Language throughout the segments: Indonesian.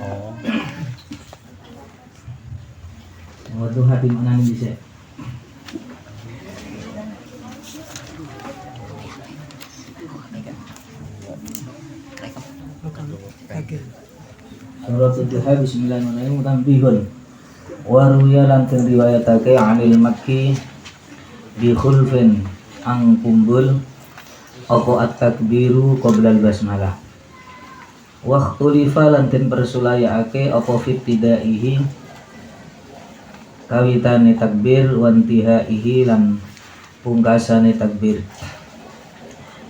Oh. Wadduha di mana nih bisa? Surat Ad-Duha bismillahirrahmanirrahim tanbihun. Wa ruya lan riwayatake anil Makki bi khulfin ang kumbul apa at-takbiru qabla al-basmalah. Wa ikhtulifa lan den persulayaake apa fitidaihi kawitane takbir wa intihaihi lan pungkasane takbir.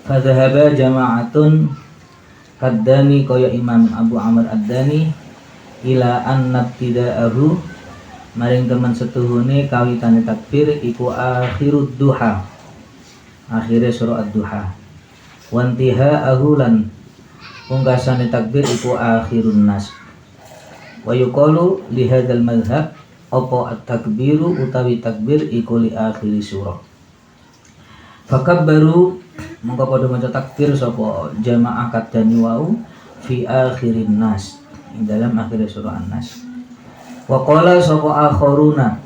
Fadhahaba jama'atun Kaddani kaya Imam Abu Amr Ad-Dani ila annabtida'ahu maring teman setuhune kawitane takbir iku akhirud duha, akhire surah ad-duha. Wantiha'ahu lan pungkasane takbir iku akhirun nas. Wa yuqalu li hadzal madhhab apa at-takbiru utawi takbir iku li akhiri surah. Fakabbaru mongko padha maca takbir sapa jamaah kadani wau fi akhirin nas ing dalam akhir surah An-Nas. Wa qala sapa akharuna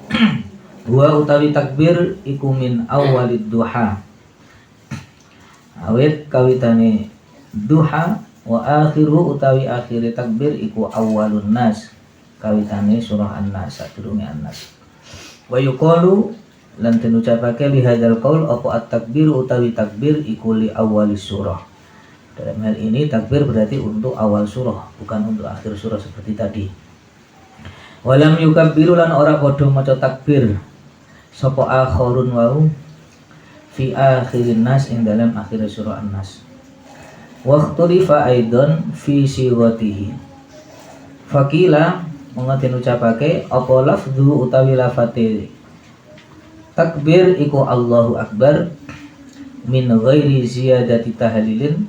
huwa utawi takbir iku min awwalid duha, awit kawitane duha, wa akhiru utawi akhir takbir iku awwalun nas kawitane surah An-Nas sadurunge An-Nas. Wa yuqalu lan den ucapake li hadzal qaul apa at-takbir utawi takbir iku li awal surah. Dalam hal ini takbir berarti untuk awal surah, bukan untuk akhir surah seperti tadi. Walam yukabbiru lan ora padha maca takbir sapa akharun wau fi akhirin nas ing dalam akhir surah An-Nas. Wa ikhtalifa aidan fi sighatihi. Fakila mengaten ucapake apa lafdhu utawi lafate takbir iku Allahu Akbar min ghairi ziyadati tahlilin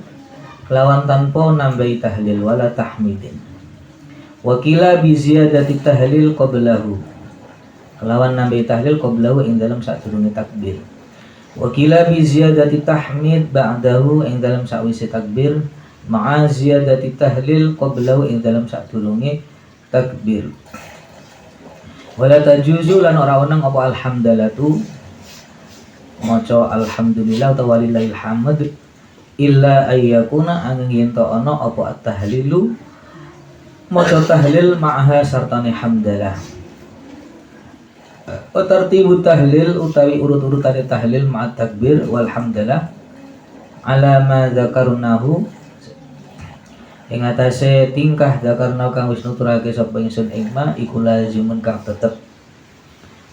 kelawan tanpa nambahi tahlil wala tahmidin. Wakila bi ziyadati tahlil qablahu kelawan nambahi tahlil qablahu ing dalam sadurunge takbir. Wakila bi ziyadati tahmid ba'dahu ing dalam sawise takbir ma'a ziyadati tahlil qablahu ing dalam sadurunge takbir. Wala tajuzu lan ora wenang apa alhamdulillatu maca alhamdulillah utawa walillahil hamd illa ayyakuna angin yen to ana apa at-tahlilu maca tahlil ma'ha sartane hamdalah. Wa tartibu tahlil utawi urut-urutane tahlil ma'at takbir walhamdalah ala ma dzakarnahu ing atase tingkah zakarna kang wis nuturake sapa ingsun ing ma iku lazimun kang tetep.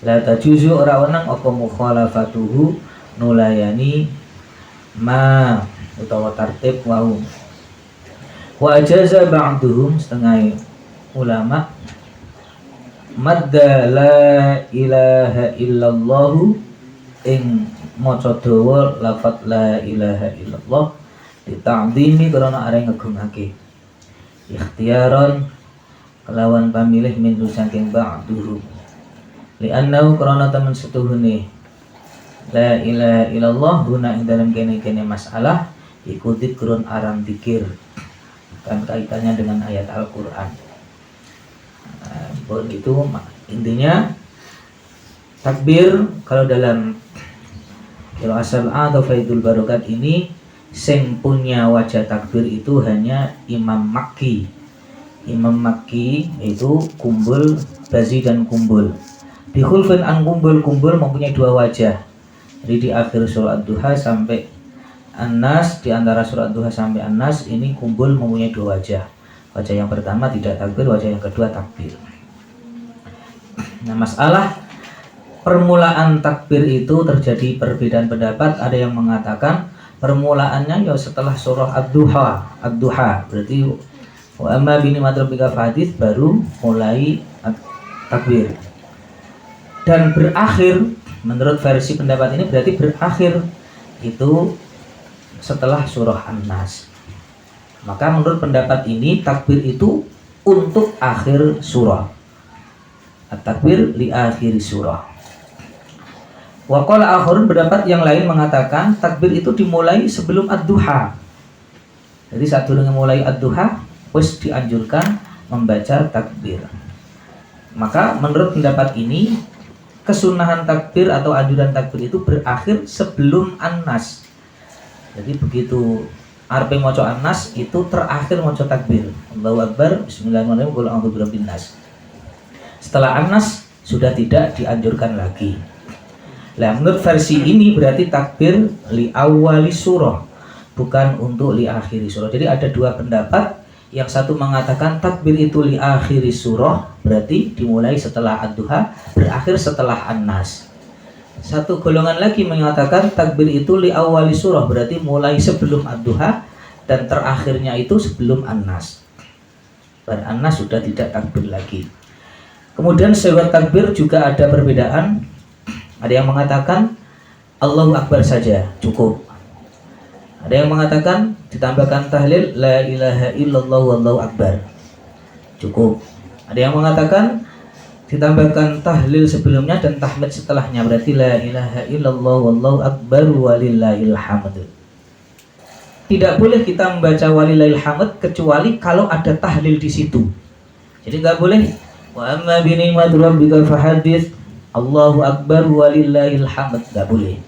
La tajuzu ora wenang apa mukhalafatuhu nulayani ma utawa tartib wau. Wa ajaza ba'duhum setengah ulama madda la ilaha illallah ing maca dawa lafaz la ilaha illallah dita'dhimi karena areng ngagungake. Ikhtiaran kelawan pamilih minhu saking ba'duhu li'annahu karena temen setuhune la ilaha illallah guna ing dalam kene-kene masalah iku dzikrun aran dzikir kan kaitannya dengan ayat Al-Qur'an. Begitu intinya takbir kalau dalam qiraah sab'ah atau Faidul Barokat ini sing punya wajah takbir itu hanya Imam Makki. Imam Makki itu kumbul, bazi dan kumbul. Di khulfin an kumbul mempunyai dua wajah. Jadi di akhir surah Ad-Duha sampai An-Nas, di antara surah Ad-Duha sampai An-Nas ini kumbul mempunyai dua wajah. Wajah yang pertama tidak takbir, wajah yang kedua takbir. Nah, masalah permulaan takbir itu terjadi perbedaan pendapat. Ada yang mengatakan permulaannya ya setelah surah Ad-Duha berarti wa amma bi ni'mati rabbika fahadits baru mulai takbir. Dan berakhir menurut versi pendapat ini berarti berakhir itu setelah surah An-Nas. Maka menurut pendapat ini takbir itu untuk akhir surah. At-takbir li akhir surah. Wa qala akharun pendapat yang lain mengatakan takbir itu dimulai sebelum ad-duha. Jadi saat dulu mulai ad-duha wis dianjurkan membaca takbir. Maka menurut pendapat ini, kesunahan takbir atau anjuran takbir itu berakhir sebelum an-nas. Jadi begitu arep maca an-nas itu terakhir maca takbir. Allahu Akbar, bismillahirrahmanirrahim, qul a'udzu birabbin nas. Setelah an-nas sudah tidak dianjurkan lagi. Nah, menurut versi ini berarti takbir li awali surah, bukan untuk li akhiri surah. Jadi ada dua pendapat. Yang satu mengatakan takbir itu li akhiri surah, berarti dimulai setelah ad-duha, berakhir setelah an-nas. Satu golongan lagi mengatakan takbir itu li awali surah, berarti mulai sebelum ad-duha dan terakhirnya itu sebelum an-nas. Pada an-nas sudah tidak takbir lagi. Kemudian syarat takbir juga ada perbedaan. Ada yang mengatakan Allahu Akbar saja cukup. Ada yang mengatakan ditambahkan tahlil la ilaha illallah wallahu akbar cukup. Ada yang mengatakan ditambahkan tahlil sebelumnya dan tahmid setelahnya, berarti la ilaha illallah wallahu akbar walillahil hamd. Tidak boleh kita membaca walillahil hamd kecuali kalau ada tahlil di situ. Jadi nggak boleh wa amma bi ni'mati rabbika fahadits Allahu akbar walillahil hamd, nggak boleh.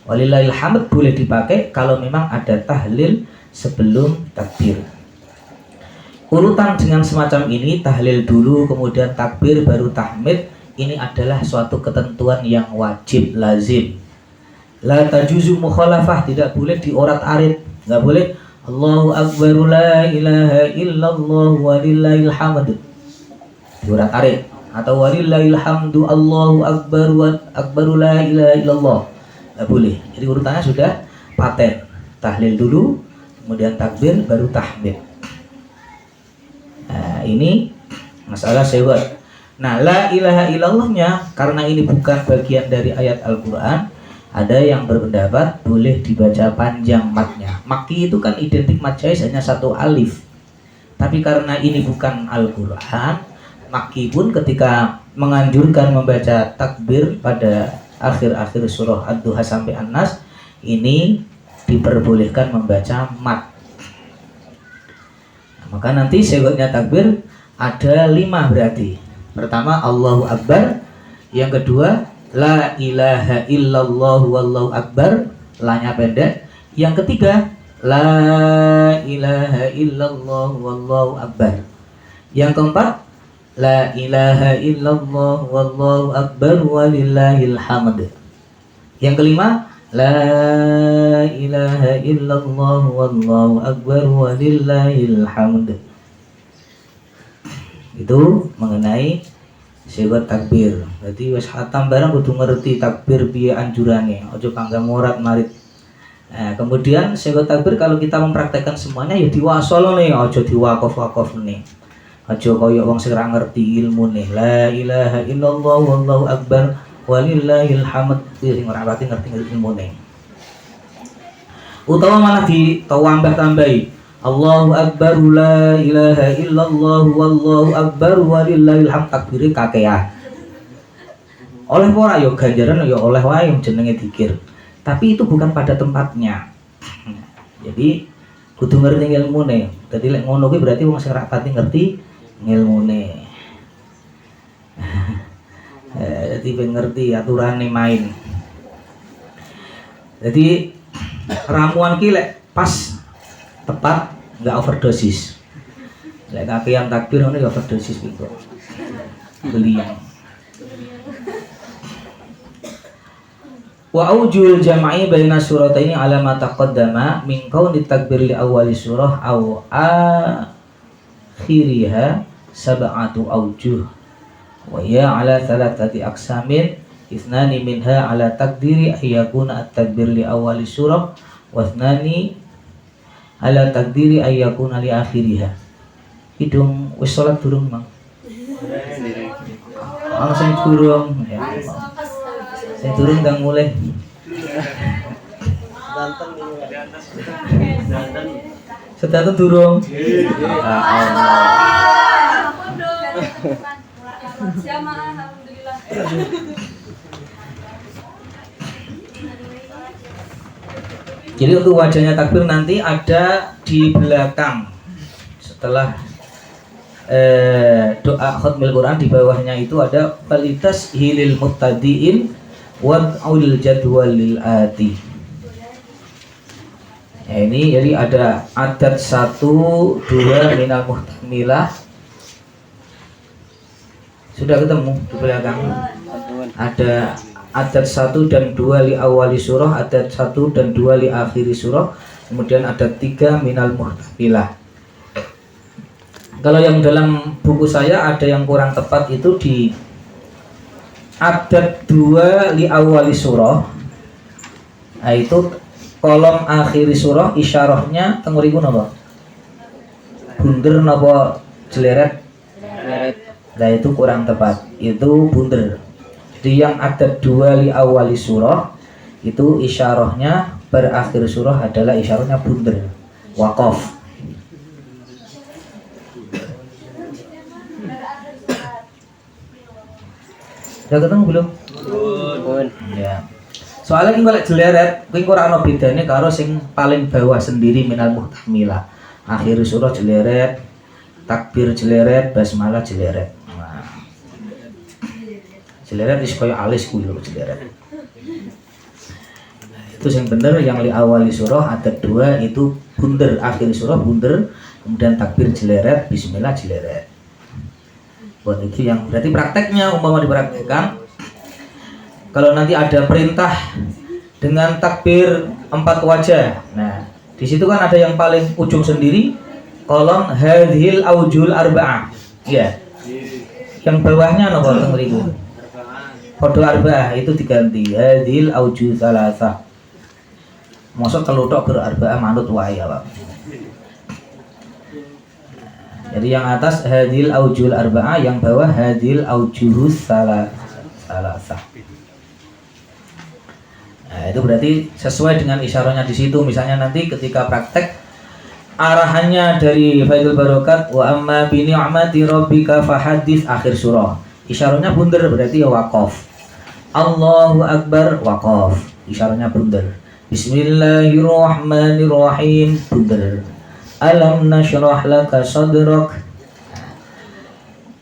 Walillahil hamd boleh dipakai kalau memang ada tahlil sebelum takbir. Urutan dengan semacam ini, tahlil dulu kemudian takbir baru tahmid, ini adalah suatu ketentuan yang wajib lazim. La tajuzu mukhalafah, tidak boleh diorat-arit, nggak boleh Allahu akbar la ilaha illallah walillahil hamd diorat-arit, atau walillahil hamdu Allahu akbar wa akbaru la ilaha illallah, nggak boleh. Jadi urutannya sudah paten, tahlil dulu kemudian takbir baru tahmid. Nah, ini masalah syarat. Nah, la ilaha illallahnya karena ini bukan bagian dari ayat Al-Quran, ada yang berpendapat boleh dibaca panjang matnya. Maki itu kan identik mat jais hanya satu alif, tapi karena ini bukan Al-Quran, Maki pun ketika menganjurkan membaca takbir pada akhir-akhir surah Ad-Duha sampai An-Nas, ini diperbolehkan membaca mat. Nah, maka nanti syaratnya takbir ada 5 berarti. Pertama Allahu Akbar, yang kedua la ilaha illallah wallahu akbar, la-nya pendek. Yang ketiga la ilaha illallah wallahu akbar. Yang keempat la ilaha illallah wallahu akbar walillahil hamd. Yang kelima la ilaha illallah wallahu akbar walillahil hamd. Itu mengenai syarat takbir. Jadi wis khatam barang kudu ngerti takbir piye anjurane, aja kanggo morat marit. Nah, kemudian syarat takbir kalau kita mempraktekkan semuanya ya diwasolone, aja diwakof-wakofne. Aja kaya wong sing ora ngerti ilmune. La ilaha illallah wallahu akbar walillahil hamd, sing ora pati ngerti ilmune. Utawa malah ditambah-tambahi Allahu akbar la ilaha illallah wallahu akbar walillahil hamd, takbire kakean. Oleh ora ya ganjaran ya oleh wae jenenge zikir. Tapi itu bukan pada tempatnya. Jadi kudu ngerti ilmune. Dadi lek ngono kuwi berarti wong sing ora pati ngerti ngilmune. Jadi ben ngerti aturane main. Jadi ramuan ki lek pas tepat, nggak overdosis. Lek kakean takbir ngono ya overdosis gitu. Belian. Wa aujul jam'i baina surataini ala ma taqaddama min qauli takbir li awali surah aw akhiriha sab'atu aujuh wa ya ala thalathati aqsamin, ithnani minha ala takdiri ayyakuna at-takbir li awali surah wa ithnani ala takdiri ayyakuna li akhiriha. Hidung wis salat durung, Mang? Ana sing durung ya. Sing durung ndang mulai. Sedanten durung. Alhamdulillah. Jadi untuk wajahnya takbir nanti ada di belakang setelah doa khatmil Quran di bawahnya itu ada falitas hilil muttadiin wad'ul jadwalil ati. Nah, ini jadi ada adat 1, 2 minal muhtamilah. Sudah ketemu di belakang. Ada adat 1 dan 2 li awali surah, adat 1 dan 2 li akhiri surah, kemudian ada 3 minal muhtamilah. Kalau yang dalam buku saya ada yang kurang tepat itu di adat 2 li awali surah. Nah itu kolom akhiri surah isyarahnya tenguriku napa? Bunder napa jeleret? Nah itu kurang tepat. Itu bunder. Jadi yang adat 2 li awali surah itu isyarahnya berakhir surah adalah isyarahnya bunder. Waqaf. Udah ketemu belum? Belum. Ya. Soalnya ini kalau jeleret, ini kurang ada bedanya karo sing paling bawah sendiri minal muhtamilah. Akhir surah jeleret, takbir jeleret, basmalah jeleret. Nah. Jeleret is kaya alis kuwi lho jeleret. Itu yang bener yang li awali surah ada 2 itu bunder, akhir surah bunder, kemudian takbir jeleret, bismillah jeleret. Buat itu yang berarti prakteknya umpama dipraktekkan kalau nanti ada perintah dengan takbir 4 wajah. Nah, di situ kan ada yang paling ujung sendiri kolom hadhil aujul arba'ah. Ya. Yang bawahnya nomor tengriku. Kode arba'ah itu diganti hadhil aujul salasah. Mosok kalau tok berarba'ah manut wae ya, Pak. Jadi yang atas hadil aujul arba'ah, yang bawah hadil aujuhus salasah. Nah, itu berarti sesuai dengan isyarahnya di situ. Misalnya nanti ketika praktek arahannya dari Faidul Barokat wa amma bi ni'mati rabbika fahadits akhir surah. Isyarahnya bunder berarti ya waqaf. Allahu akbar waqaf. Isyarahnya bunder. Bismillahirrahmanirrahim bunder. Alam nashrah laka sadrak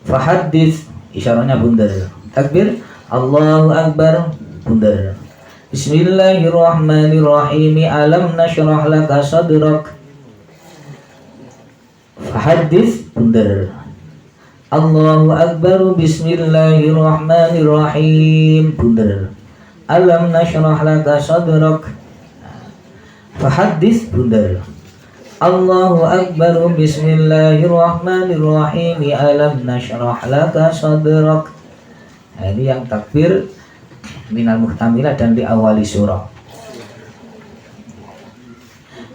fahadits isyarahnya bunder. Takbir Allahu akbar bunder. Bismillahirrahmanirrahim. Alam nashrah laka sadrak fahadits bunder. Allahu akbar. Bismillahirrahmanirrahim bunder. Alam nashrah laka sadrak fahadits bunder. Allahu akbar. Bismillahirrahmanirrahim. Alam nashrah laka sadrak. Nah, ini yang takbir minal muhtamilah dan di awali surah.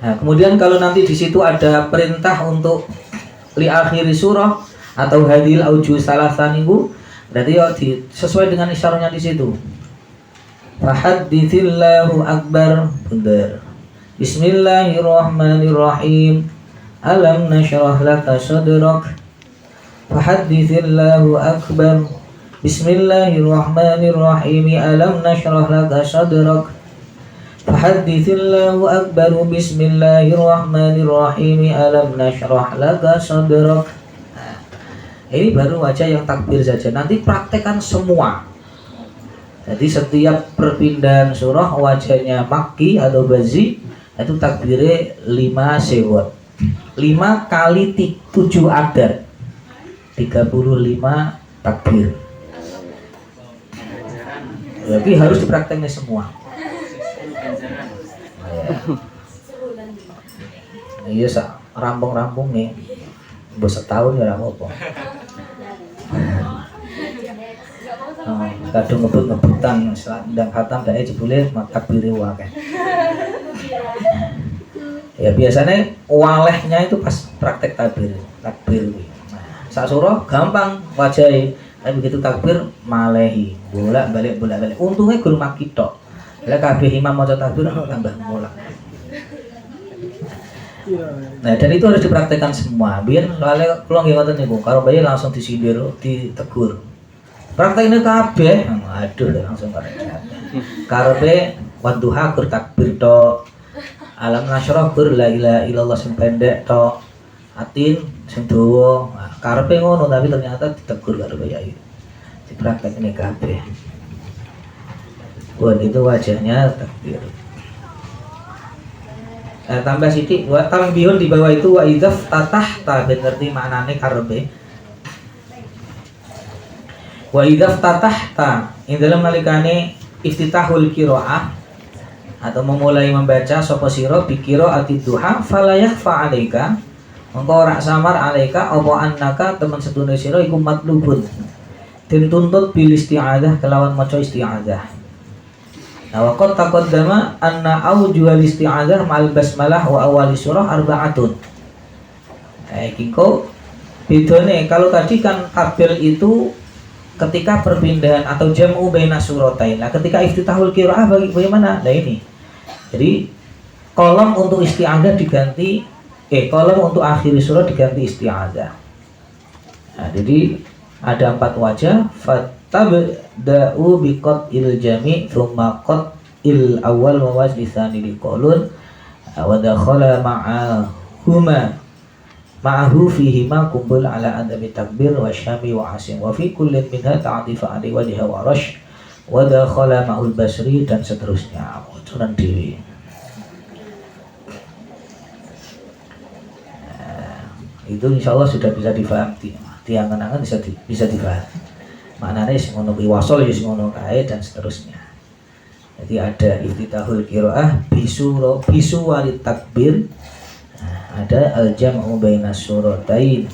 Nah, kemudian kalau nanti di situ ada perintah untuk li akhiri surah atau hadil auju salasan minggu, berarti ya sesuai dengan isyarahnya di situ. Fahaditsillahu akbar benar. Bismillahirrahmanirrahim. Alam nashrah laka sadrak fahaditsillahu akbar. Bismillahirrahmanirrahim. Alam nashrah laka sadrak fahaditsillahu akbar. Bismillahirrahmanirrahim. Alam nashrah laka sadrak. Ini baru wajah yang takbir saja. Nanti praktekkan semua. Jadi setiap perpindahan surah wajahnya makki atau bazi itu takbirnya 5 sewot. 5 kali 7 adad 35 takbir. Jadi harus diprakteknya semua. Iya sak rampung-rampung nih. Mbok setahun ya ora apa-apa. Kadung ngebut-ngebutan ndang khatam dae jebule takbire wae. Ya biasanya walehnya itu pas praktek takbir. Nah, sak surah gampang wajahe. Tapi begitu takbir malehi, bolak-balik. Untungnya guru maki tok. Lah kabeh imam maca takbir tambah mulak. Nah, dan itu harus dipraktekkan semua. Biar soalnya kula nggih ngoten niku, karo bayi langsung disindir, ditegur. Praktekne kabeh, aduh langsung karep. Karepe wadduha gur takbir tok. Alam nasyrah gur la ilaha illallah sing pendek tok. atin sing dawa. Nah, karepe ngono tapi ternyata ditegur karo Kyai. Dipraktekne kabeh. Buat itu wajahnya takbir. Tambah sithik wa tanbihun di bawah itu wa idzaf tatahta ben ngerti maknane karepe. Wa idzaf tatahta ing dalam nalikane iftitahul qiraah atau memulai membaca sapa sira bi qiraati duha fala yakhfa 'alaika mengko ora samar 'alaika apa annaka temen sedune sira iku matlubun den tuntut bil isti'adzah kelawan maca isti'adzah. Nah, waqad taqaddama anna awjuhal isti'adzah ma'al basmalah wa awali surah arba'atun. Iki kok bedane kalau tadi kan tabel itu ketika perpindahan atau jam'u baina suratain. Nah, ketika iftitahul qiraah bagaimana? Nah ini. Jadi kolom untuk isti'adzah diganti kolom untuk akhir surah diganti isti'adzah. Nah, jadi ada 4 wajah. Fatabda'u biqatil jami' thumma qatil awal wa wajhi tsani liqaulun wa dakhala ma'ahu fihima kumpul ala adami takbir wa syami wa asim wa fi kullin minha ta'atifa ali wajha wa rash wa dakhala ma'ul basri dan seterusnya. Sunan dewi. Itu insyaallah sudah bisa difahami. Tiangan-angan bisa difahami. Maknanya sing ngono kuwi wasol ya sing ngono kae dan seterusnya. Jadi ada iftitahul qiraah bisu walit takbir. Nah, ada al-jam'u baina suratain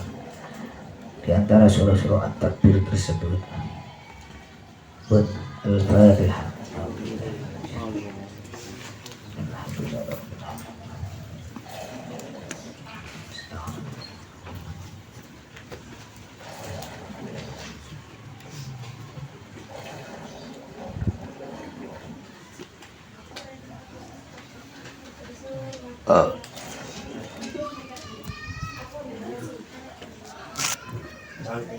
di antara surah-surah at-takbir tersebut. Buat al-Fatihah. Nanti